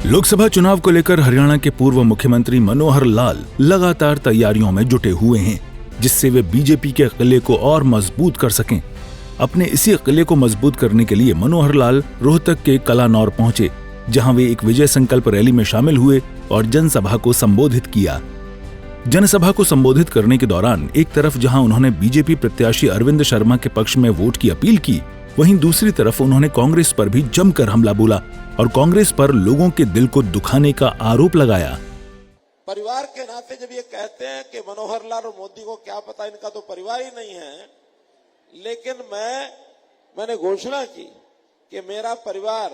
लोकसभा चुनाव को लेकर हरियाणा के पूर्व मुख्यमंत्री मनोहर लाल लगातार तैयारियों में जुटे हुए हैं, जिससे वे बीजेपी के किले को और मजबूत कर सकें। अपने इसी किले को मजबूत करने के लिए मनोहर लाल रोहतक के कलानौर पहुंचे, जहां वे एक विजय संकल्प रैली में शामिल हुए और जनसभा को संबोधित किया। जनसभा को संबोधित करने के दौरान एक तरफ जहां उन्होंने बीजेपी प्रत्याशी अरविंद शर्मा के पक्ष में वोट की अपील की, वहीं दूसरी तरफ उन्होंने कांग्रेस पर भी जमकर हमला बोला और कांग्रेस पर लोगों के दिल को दुखाने का आरोप लगाया। परिवार के नाते जब ये कहते हैं कि मनोहर लाल और मोदी को क्या पता, इनका तो परिवार ही नहीं है, लेकिन मैंने घोषणा की कि मेरा परिवार,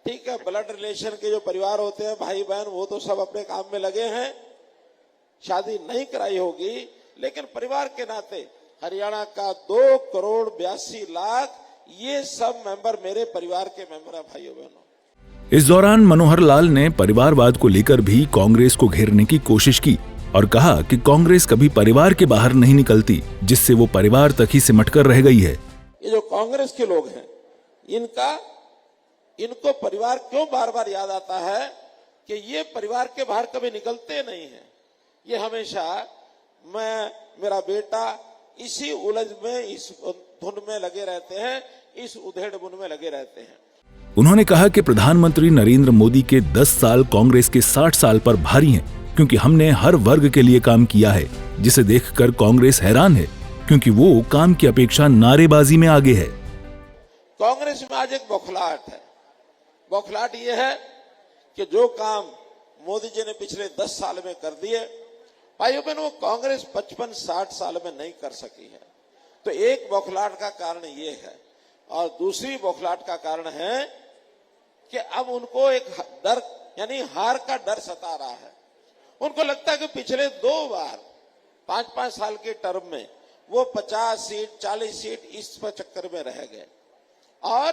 ठीक है, ब्लड रिलेशन के जो परिवार होते हैं, भाई बहन, वो तो सब अपने काम में लगे हैं, शादी नहीं कराई होगी, लेकिन परिवार के नाते हरियाणा का 2,82,00,000 ये सब मेंबर मेरे परिवार के मेंबर है, भाइयों बहनों। इस दौरान मनोहर लाल ने परिवारवाद को लेकर भी कांग्रेस को घेरने की कोशिश की और कहा कि कांग्रेस कभी परिवार के बाहर नहीं निकलती, जिससे वो परिवार तक ही सिमटकर रह गई है। ये जो कांग्रेस के लोग हैं, इनको परिवार क्यों बार बार याद आता है कि ये परिवार के बाहर कभी निकलते नहीं है। ये हमेशा मेरा बेटा इसी उलझ में, इस धुन में लगे रहते हैं, इस उधेड़ बुन में लगे रहते हैं। उन्होंने कहा कि प्रधानमंत्री नरेंद्र मोदी के 10 साल कांग्रेस के 60 साल पर भारी हैं, क्योंकि हमने हर वर्ग के लिए काम किया है, जिसे देखकर कांग्रेस हैरान है, क्योंकि वो काम की अपेक्षा नारेबाजी में आगे है। कांग्रेस में आज एक बौखलाहट है। बौखलाहट ये है कि जो काम मोदी जी ने पिछले 10 साल में कर दिए, भाइयों बहनों, वो कांग्रेस 55-60 साल में नहीं कर सकी है। तो एक बौखलाहट का कारण ये है, और दूसरी बौखलाहट का कारण है कि अब उनको एक डर, यानी हार का डर सता रहा है। उनको लगता है कि पिछले 2 बार 5-5 साल के टर्म में वो 50 सीट 40 सीट इस पर चक्कर में रह गए, और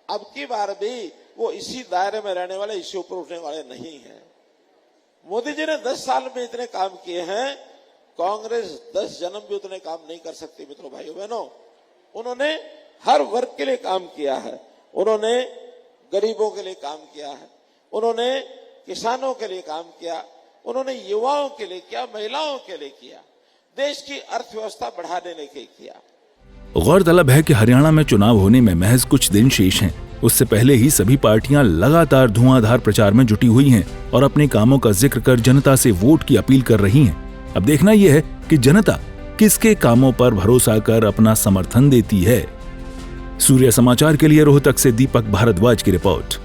अब की बार भी वो इसी दायरे में रहने वाले, इससे ऊपर उठने वाले नहीं हैं। मोदी जी ने 10 साल में इतने काम किए हैं, कांग्रेस 10 जन्म भी उतने काम नहीं कर सकती। मित्रों, भाइयों बहनों, उन्होंने हर वर्ग के लिए काम किया है। उन्होंने गरीबों के लिए काम किया है, उन्होंने किसानों के लिए काम किया, उन्होंने युवाओं के लिए किया, महिलाओं के लिए किया, देश की अर्थव्यवस्था बढ़ाने के लिए किया। गौरतलब है कि हरियाणा में चुनाव होने में महज कुछ दिन शेष हैं। उससे पहले ही सभी पार्टियां लगातार धुआंधार प्रचार में जुटी हुई हैं और अपने कामों का जिक्र कर जनता से वोट की अपील कर रही हैं। अब देखना यह है कि जनता किसके कामों पर भरोसा कर अपना समर्थन देती है। सूर्य समाचार के लिए रोहतक से दीपक भारद्वाज की रिपोर्ट।